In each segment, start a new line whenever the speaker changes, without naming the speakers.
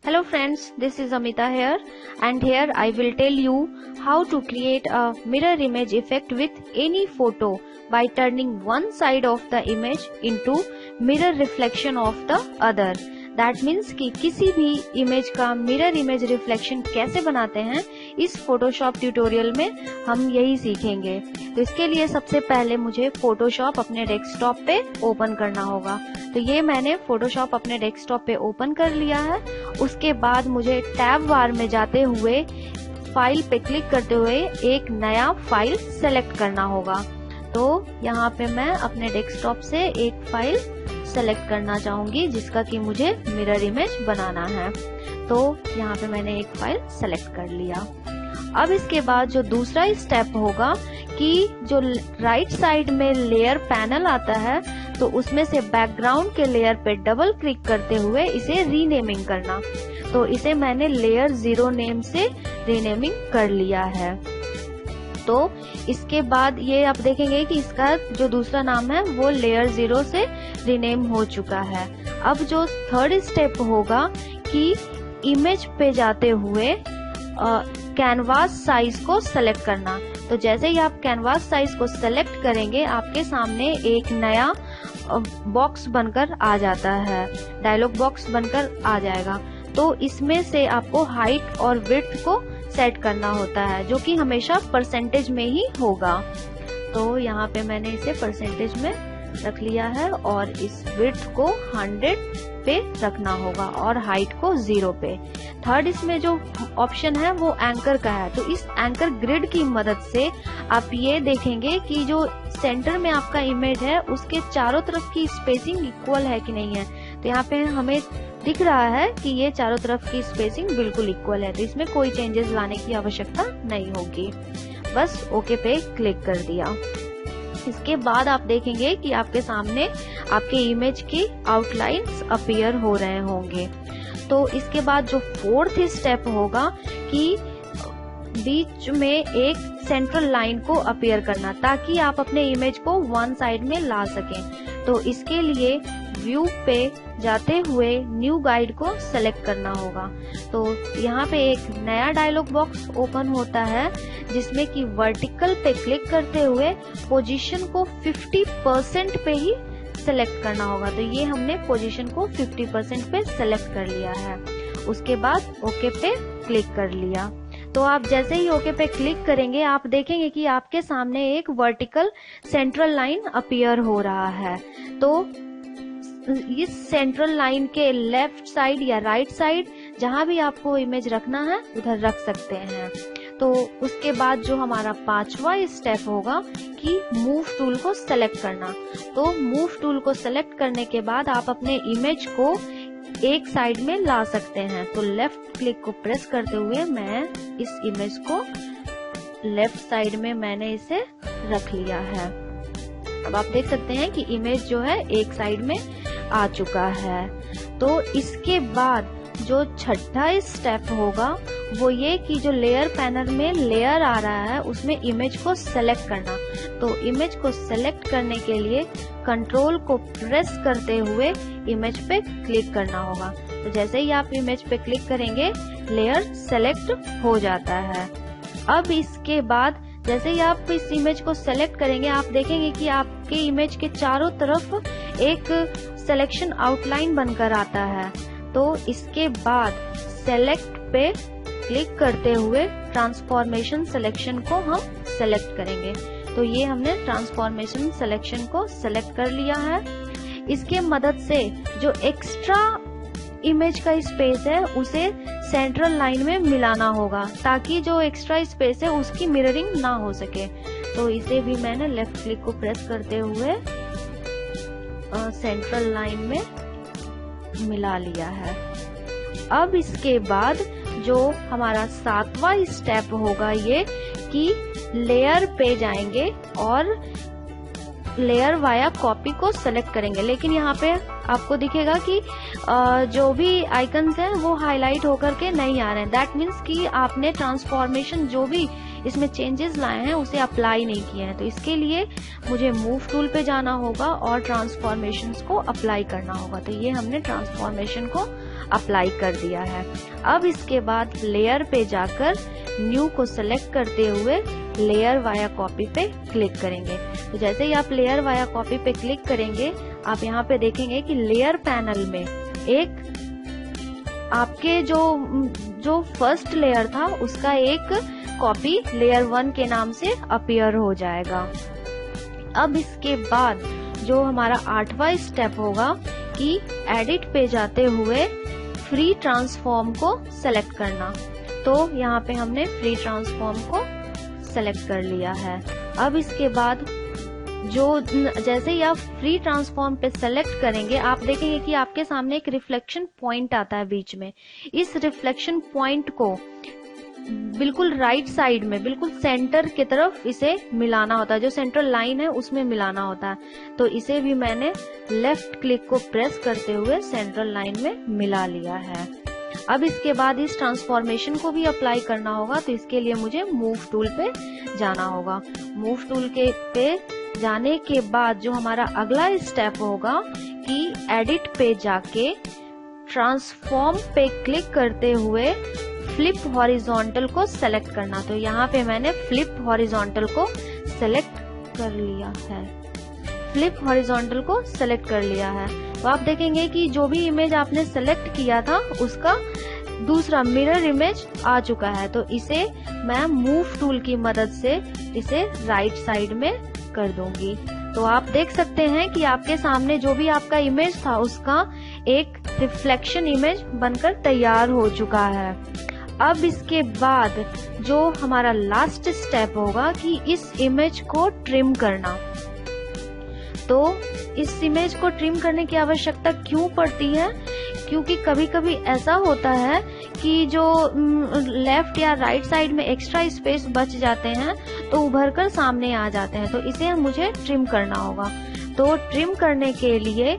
Hello friends, this is Amita here, and here I will tell you how to create a mirror image effect with any photo by turning one side of the image into mirror reflection of the other. That means कि किसी भी image का mirror image reflection कैसे बनाते हैं, इस Photoshop tutorial में हम यही सीखेंगे। तो इसके लिए सबसे पहले मुझे फोटोशॉप अपने डेस्कटॉप पे ओपन करना होगा। तो ये मैंने फोटोशॉप अपने डेस्कटॉप पे ओपन कर लिया है। उसके बाद मुझे टैब बार में जाते हुए फाइल पे क्लिक करते हुए एक नया फाइल सेलेक्ट करना होगा। तो यहाँ पे मैं अपने डेस्कटॉप से एक फाइल सेलेक्ट करना चाहूंगी जिसका कि मुझे मिरर इमेज बनाना है। तो यहाँ पे मैंने एक फाइल सेलेक्ट कर लिया। अब इसके बाद जो दूसरा स्टेप होगा कि जो राइट साइड में लेयर पैनल आता है, तो उसमें से बैकग्राउंड के लेयर पे डबल क्लिक करते हुए इसे रीनेमिंग करना। तो इसे मैंने लेयर 0 नेम से रीनेमिंग कर लिया है। तो इसके बाद ये आप देखेंगे कि इसका जो दूसरा नाम है वो लेयर 0 से रीनेम हो चुका है। अब जो थर्ड स्टेप होगा कि इमेज पे जाते हुए कैनवास साइज को सेलेक्ट करना। तो जैसे ही आप कैनवास साइज को सेलेक्ट करेंगे, आपके सामने एक नया बॉक्स बनकर आ जाता है, डायलॉग बॉक्स बनकर आ जाएगा। तो इसमें से आपको हाइट और विड्थ को सेट करना होता है, जो कि हमेशा परसेंटेज में ही होगा। तो यहाँ पे मैंने इसे परसेंटेज में रख लिया है और इस विड्थ को 100 पे रखना होगा और हाइट को 0 पे। थर्ड इसमें जो ऑप्शन है वो एंकर का है। तो इस एंकर ग्रिड की मदद से आप ये देखेंगे कि जो सेंटर में आपका इमेज है उसके चारों तरफ की स्पेसिंग इक्वल है कि नहीं है। तो यहाँ पे हमें दिख रहा है कि ये चारों तरफ की स्पेसिंग बिल्कुल इक्वल है। तो इसमें कोई चेंजेस लाने की आवश्यकता नहीं होगी। बस ओके पे क्लिक कर दिया। इसके बाद आप देखेंगे कि आपके सामने आपके इमेज की आउटलाइंस अपीयर हो रहे होंगे। तो इसके बाद जो फोर्थ स्टेप होगा कि बीच में एक सेंट्रल लाइन को अपीयर करना, ताकि आप अपने इमेज को वन साइड में ला सकें। तो इसके लिए व्यू पे जाते हुए न्यू गाइड को सेलेक्ट करना होगा। तो यहाँ पे एक नया डायलॉग बॉक्स ओपन होता है जिसमें कि वर्टिकल पे क्लिक करते हुए पोजीशन को 50% पे ही सेलेक्ट करना होगा। तो ये हमने पोजीशन को 50% पे सेलेक्ट कर लिया है। उसके बाद ओके पे क्लिक कर लिया। तो आप जैसे ही ओके पे क्लिक करेंगे, आप देखेंगे कि आपके सामने एक वर्टिकल सेंट्रल लाइन अपीयर हो रहा है। तो इस सेंट्रल लाइन के लेफ्ट साइड या राइट साइड जहां भी आपको इमेज रखना है उधर रख सकते हैं। तो उसके बाद जो हमारा पांचवा स्टेप होगा कि मूव टूल को सेलेक्ट करना। तो मूव टूल को सेलेक्ट करने के बाद आप अपने इमेज को एक साइड में ला सकते हैं। तो लेफ्ट क्लिक को प्रेस करते हुए मैं इस इमेज को लेफ्ट साइड में मैंने इसे रख लिया है। अब आप देख सकते हैं कि इमेज जो है एक साइड में आ चुका है। तो इसके बाद जो छठा स्टेप होगा वो ये कि जो लेयर पैनल में लेयर आ रहा है उसमें इमेज को सेलेक्ट करना। तो इमेज को सेलेक्ट करने के लिए कंट्रोल को प्रेस करते हुए इमेज पे क्लिक करना होगा। तो जैसे ही आप इमेज पे क्लिक करेंगे, लेयर सेलेक्ट हो जाता है। अब इसके बाद जैसे ही आप इस इमेज को सेलेक्ट करेंगे, आप देखेंगे कि आपके इमेज के चारों तरफ एक सिलेक्शन आउटलाइन बनकर आता है। तो इसके बाद सेलेक्ट पे क्लिक करते हुए ट्रांसफॉर्मेशन सिलेक्शन को हम सेलेक्ट करेंगे। तो ये हमने ट्रांसफॉर्मेशन सिलेक्शन को सेलेक्ट कर लिया है। इसके मदद से जो एक्स्ट्रा इमेज का स्पेस है उसे सेंट्रल लाइन में मिलाना होगा, ताकि जो एक्स्ट्रा स्पेस है उसकी मिररिंग ना हो सके। तो इसे भी मैंने लेफ्ट क्लिक को प्रेस करते हुए सेंट्रल लाइन में मिला लिया है। अब इसके बाद जो हमारा सातवां स्टेप होगा ये कि लेयर पे जाएंगे और लेयर वाया कॉपी को सेलेक्ट करेंगे। लेकिन यहाँ पे आपको दिखेगा कि जो भी आइकन्स हैं वो हाईलाइट होकर के नहीं आ रहे हैं। दैट मीन्स कि आपने ट्रांसफॉर्मेशन जो भी इसमें चेंजेस लाए हैं उसे अप्लाई नहीं किए हैं। तो इसके लिए मुझे मूव टूल पे जाना होगा और ट्रांसफॉर्मेशंस को अप्लाई करना होगा। तो ये हमने ट्रांसफॉर्मेशन को अप्लाई कर दिया है। अब इसके बाद लेयर पे जाकर न्यू को सेलेक्ट करते हुए लेयर वाया कॉपी पे क्लिक करेंगे। तो जैसे ही आप लेयर वाया कॉपी पे क्लिक करेंगे, आप यहाँ पे देखेंगे कि लेयर पैनल में एक आपके जो फर्स्ट लेयर था उसका एक कॉपी लेयर 1 के नाम से अपीयर हो जाएगा। अब इसके बाद जो हमारा 8वां स्टेप होगा कि एडिट पे जाते हुए फ्री ट्रांसफॉर्म को सेलेक्ट करना। तो यहाँ पे हमने फ्री ट्रांसफॉर्म को सेलेक्ट कर लिया है। अब इसके बाद जैसे ही आप फ्री ट्रांसफॉर्म पे सेलेक्ट करेंगे, आप देखेंगे कि आपके सामने एक रिफ्लेक्शन पॉइंट आता है बीच में। इस रिफ्लेक्शन पॉइंट को बिल्कुल राइट साइड में, बिल्कुल सेंटर की तरफ इसे मिलाना होता है। जो सेंट्रल लाइन है उसमें मिलाना होता है। तो इसे भी मैंने लेफ्ट क्लिक को प्रेस करते हुए सेंट्रल लाइन में मिला लिया है। अब इसके बाद इस ट्रांसफॉर्मेशन को भी अप्लाई करना होगा, तो इसके लिए मुझे मूव टूल पे जाना होगा। मूव टूल पे जाने के बाद जो हमारा अगला स्टेप होगा कि एडिट पे जाके ट्रांसफॉर्म पे क्लिक करते हुए फ्लिप हॉरिजॉन्टल को सेलेक्ट करना। तो यहाँ पे मैंने फ्लिप हॉरिजॉन्टल को सेलेक्ट कर लिया है। फ्लिप हॉरिजॉन्टल को सेलेक्ट कर लिया है। तो आप देखेंगे कि जो भी इमेज आपने सेलेक्ट किया था उसका दूसरा मिरर इमेज आ चुका है। तो इसे मैं मूव टूल की मदद से इसे राइट साइड में कर दूंगी। तो आप देख सकते हैं कि आपके सामने जो भी आपका इमेज था उसका एक रिफ्लेक्शन इमेज बनकर तैयार हो चुका है। अब इसके बाद जो हमारा लास्ट स्टेप होगा कि इस इमेज को ट्रिम करना। तो इस इमेज को ट्रिम करने की आवश्यकता क्यों पड़ती है? क्योंकि कभी कभी ऐसा होता है कि जो लेफ्ट या राइट साइड में एक्स्ट्रा स्पेस बच जाते हैं तो उभर कर सामने आ जाते हैं। तो इसे मुझे ट्रिम करना होगा। तो ट्रिम करने के लिए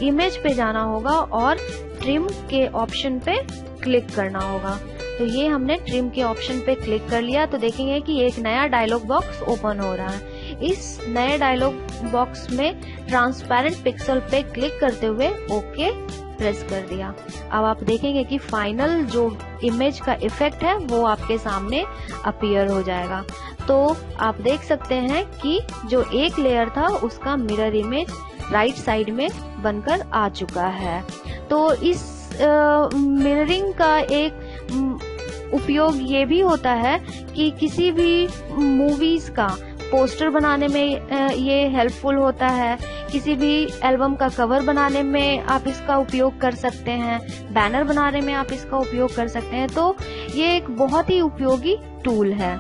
इमेज पे जाना होगा और ट्रिम के ऑप्शन पे क्लिक करना होगा। तो ये हमने ट्रिम के ऑप्शन पे क्लिक कर लिया। तो देखेंगे कि एक नया डायलॉग बॉक्स ओपन हो रहा है। इस नए डायलॉग बॉक्स में ट्रांसपेरेंट पिक्सल पे क्लिक करते हुए ओके प्रेस कर दिया। अब आप देखेंगे कि फाइनल जो इमेज का इफेक्ट है वो आपके सामने अपीयर हो जाएगा। तो आप देख सकते हैं कि जो एक लेयर था उसका मिरर इमेज राइट साइड में बनकर आ चुका है। तो इस मिररिंग का एक उपयोग ये भी होता है कि किसी भी मूवीज का पोस्टर बनाने में ये हेल्पफुल होता है। किसी भी एल्बम का कवर बनाने में आप इसका उपयोग कर सकते हैं। बैनर बनाने में आप इसका उपयोग कर सकते हैं। तो ये एक बहुत ही उपयोगी टूल है।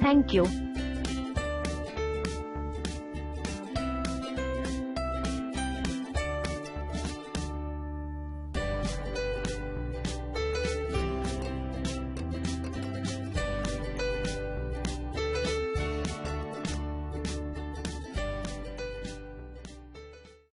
Thank you.